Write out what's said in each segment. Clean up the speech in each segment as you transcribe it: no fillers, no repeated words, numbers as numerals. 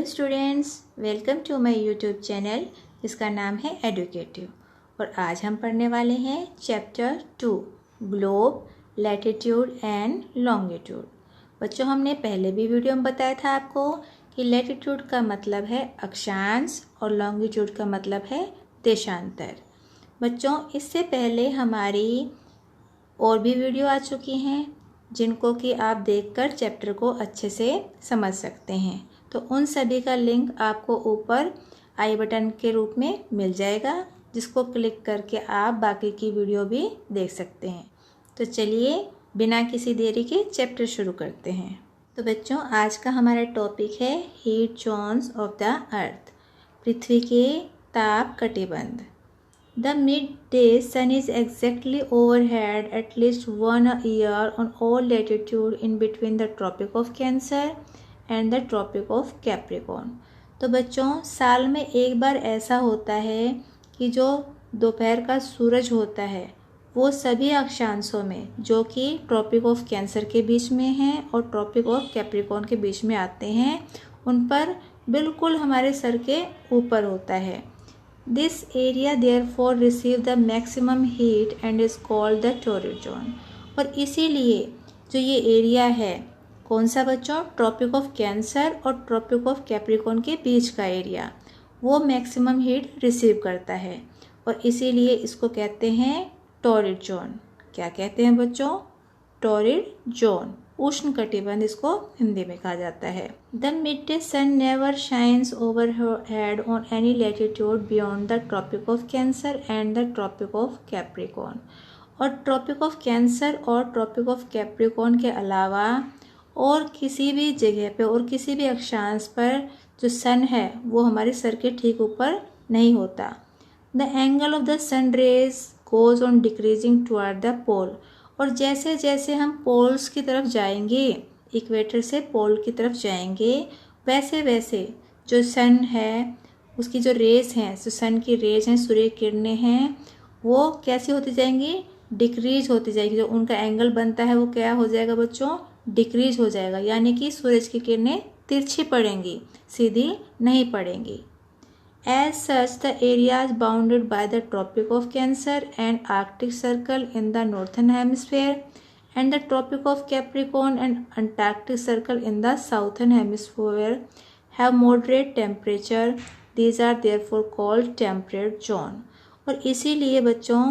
Students, welcome to my YouTube channel जिसका नाम है एडुकेटिव। और आज हम पढ़ने वाले हैं chapter 2 globe, latitude and longitude. बच्चों, हमने पहले भी वीडियो में बताया था आपको कि लैटिट्यूड का मतलब है अक्षांश और लॉन्गिट्यूड का मतलब है देशांतर। बच्चों, इससे पहले हमारी और भी वीडियो आ चुकी हैं जिनको कि आप देखकर चैप्टर को अच्छे से समझ सकते हैं। तो उन सभी का लिंक आपको ऊपर आई बटन के रूप में मिल जाएगा, जिसको क्लिक करके आप बाकी की वीडियो भी देख सकते हैं। तो चलिए बिना किसी देरी के चैप्टर शुरू करते हैं। तो बच्चों, आज का हमारा टॉपिक है heat zones of the earth, पृथ्वी के ताप कटिबंध। The midday sun is exactly overhead at least 1 year on all latitude in between the Tropic of Cancer and the Tropic of Capricorn। तो बच्चों, साल में एक बार ऐसा होता है कि जो दोपहर का सूरज होता है वो सभी अक्षांशों में जो कि ट्रॉपिक ऑफ कैंसर के बीच में हैं और ट्रॉपिक ऑफ कैप्रिकॉर्न के बीच में आते हैं, उन पर बिल्कुल हमारे सर के ऊपर होता है। This area therefore receive the maximum heat and is called the torrid zone। और इसीलिए जो ये एरिया है, कौन सा बच्चों, ट्रॉपिक ऑफ कैंसर और ट्रॉपिक ऑफ कैप्रिकॉर्न के बीच का एरिया, वो मैक्सिमम हीट रिसीव करता है और इसीलिए इसको कहते हैं टॉरिड जोन। क्या कहते हैं बच्चों? टॉरिड जोन, उष्ण कटिबंध इसको हिंदी में कहा जाता है। The mid sun never shines overhead on any latitude beyond the Tropic of Cancer and the Tropic of Capricorn. और ट्रॉपिक ऑफ कैंसर और ट्रॉपिक ऑफ कैप्रिकॉर्न के अलावा और किसी भी जगह पे और किसी भी अक्षांश पर जो सन है वो हमारे सर के ठीक ऊपर नहीं होता। The angle of the sun rays goes on decreasing toward the pole. और जैसे जैसे हम पोल्स की तरफ जाएंगे, इक्वेटर से पोल की तरफ जाएंगे, वैसे वैसे जो सन है उसकी जो रेज हैं, जो सन की रेज हैं, सूर्य किरणें हैं, वो कैसी होती जाएंगी? डिक्रीज होती जाएगी। जो उनका एंगल बनता है वो क्या हो जाएगा बच्चों? डिक्रीज हो जाएगा, यानी कि सूरज की किरणें तिरछी पड़ेंगी, सीधी नहीं पड़ेंगी। As such, the area is bounded by the Tropic of Cancer and Arctic Circle in the northern hemisphere and the Tropic of Capricorn and Antarctic Circle in the southern hemisphere have moderate temperature. These are therefore called temperate zone। और इसीलिए बच्चों,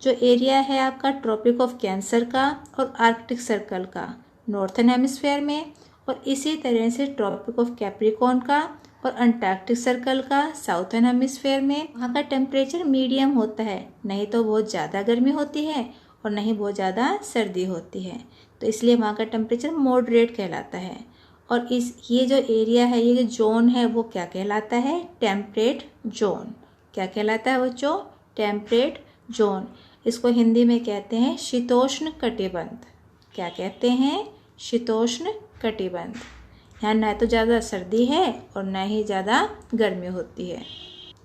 जो area है आपका tropic of cancer का और Arctic circle का northern hemisphere में, और इसी तरह से ट्रॉपिक ऑफ कैप्रिकॉर्न का और अंटार्कटिक सर्कल का साउथर्न हेमिस्फेयर में, वहाँ का टेम्परेचर मीडियम होता है, नहीं तो बहुत ज़्यादा गर्मी होती है और नहीं बहुत ज़्यादा सर्दी होती है। तो इसलिए वहाँ का टेम्परेचर मॉडरेट कहलाता है। और ये जो एरिया है, ये जो जोन है, वो क्या कहलाता है? Temperate zone. क्या कहलाता है बच्चों? Temperate zone. इसको हिंदी में कहते हैं शीतोष्ण कटिबंध। क्या कहते हैं? शीतोष्ण कटिबंध। यहाँ ना तो ज़्यादा सर्दी है और ना ही ज़्यादा गर्मी होती है।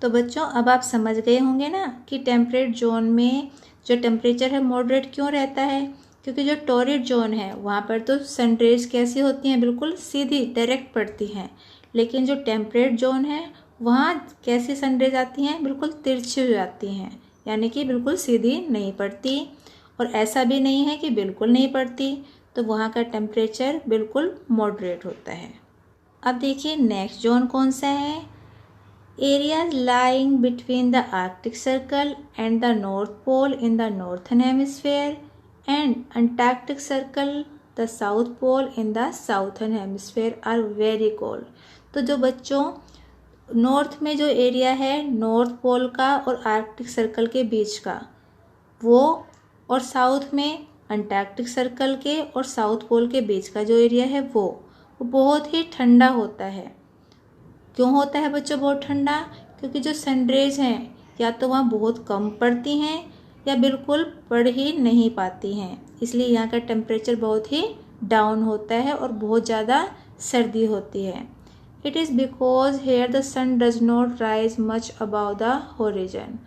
तो बच्चों, अब आप समझ गए होंगे ना कि टेम्परेट जोन में जो टेम्परेचर है मॉडरेट क्यों रहता है। क्योंकि जो टॉरिड जोन है वहाँ पर तो सनरेज कैसी होती हैं? बिल्कुल सीधी डायरेक्ट पड़ती हैं। लेकिन जो टेम्परेट जोन है वहाँ कैसी सनरेज आती हैं? बिल्कुल तिरछी हो जाती हैं, यानी कि बिल्कुल सीधी नहीं पड़ती। और ऐसा भी नहीं है कि बिल्कुल नहीं पड़ती, तो वहाँ का टेम्परेचर बिल्कुल मॉडरेट होता है। अब देखिए नेक्स्ट जोन कौन सा है? Areas lying between the Arctic Circle and the North Pole in the northern hemisphere and Antarctic Circle the South Pole in the southern hemisphere are very cold. तो जो बच्चों नॉर्थ में जो एरिया है north pole का और Arctic circle के बीच का वो, और साउथ में अंटार्कटिक सर्कल के और साउथ पोल के बीच का जो एरिया है वो बहुत ही ठंडा होता है। क्यों होता है बच्चों बहुत ठंडा? क्योंकि जो सनरेज हैं या तो वहाँ बहुत कम पड़ती हैं या बिल्कुल पड़ ही नहीं पाती हैं, इसलिए यहाँ का टेम्परेचर बहुत ही डाउन होता है और बहुत ज़्यादा सर्दी होती है। It is because here the sun does not rise much above the horizon.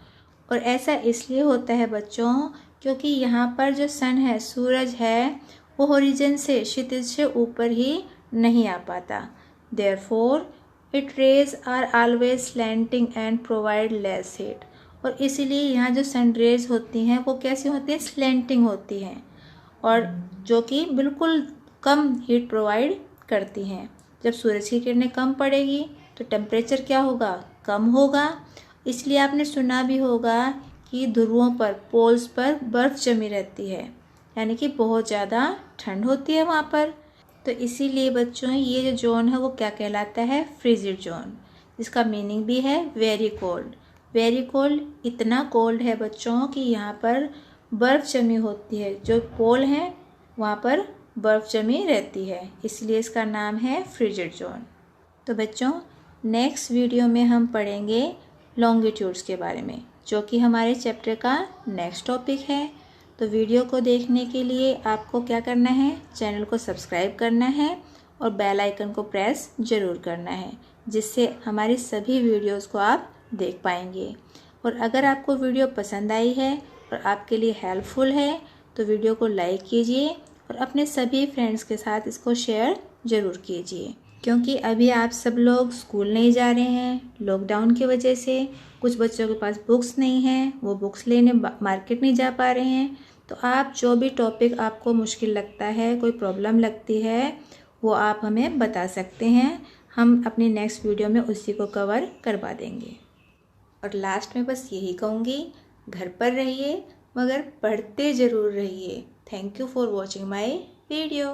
और ऐसा इसलिए होता है बच्चों क्योंकि यहाँ पर जो सन है, सूरज है, वो होरिजन से, क्षितिज से ऊपर ही नहीं आ पाता। Therefore it rays are always slanting and provide less heat. और इसीलिए यहाँ जो सन रेज होती हैं वो कैसी होती हैं, स्लैंटिंग होती हैं, और जो कि बिल्कुल कम हीट प्रोवाइड करती हैं। जब सूरज की किरणें कम पड़ेगी तो टेम्परेचर क्या होगा, कम होगा। इसलिए आपने सुना भी होगा कि ध्रुवों पर, पोल्स पर बर्फ़ जमी रहती है, यानी कि बहुत ज़्यादा ठंड होती है वहाँ पर। तो इसीलिए बच्चों ये जो जोन है वो क्या कहलाता है, फ्रिजिड जोन, जिसका मीनिंग भी है वेरी कोल्ड। वेरी कोल्ड, इतना कोल्ड है बच्चों कि यहाँ पर बर्फ़ जमी होती है, जो पोल हैं वहाँ पर बर्फ़ जमी रहती है, इसलिए इसका नाम है फ्रिजिड जोन। तो बच्चों नेक्स्ट वीडियो में हम पढ़ेंगे लॉन्गिट्यूड्स के बारे में, जो कि हमारे चैप्टर का नेक्स्ट टॉपिक है। तो वीडियो को देखने के लिए आपको क्या करना है, चैनल को सब्सक्राइब करना है और बेल आइकन को प्रेस ज़रूर करना है, जिससे हमारी सभी वीडियोस को आप देख पाएंगे। और अगर आपको वीडियो पसंद आई है और आपके लिए हेल्पफुल है तो वीडियो को लाइक कीजिए और अपने सभी फ्रेंड्स के साथ इसको शेयर ज़रूर कीजिए, क्योंकि अभी आप सब लोग स्कूल नहीं जा रहे हैं लॉकडाउन की वजह से। कुछ बच्चों के पास बुक्स नहीं हैं, वो बुक्स लेने मार्केट नहीं जा पा रहे हैं। तो आप जो भी टॉपिक आपको मुश्किल लगता है, कोई प्रॉब्लम लगती है, वो आप हमें बता सकते हैं। हम अपनी नेक्स्ट वीडियो में उसी को कवर करवा देंगे। और लास्ट में बस यही कहूँगी, घर पर रहिए मगर पढ़ते ज़रूर रहिए। Thank you for watching my video.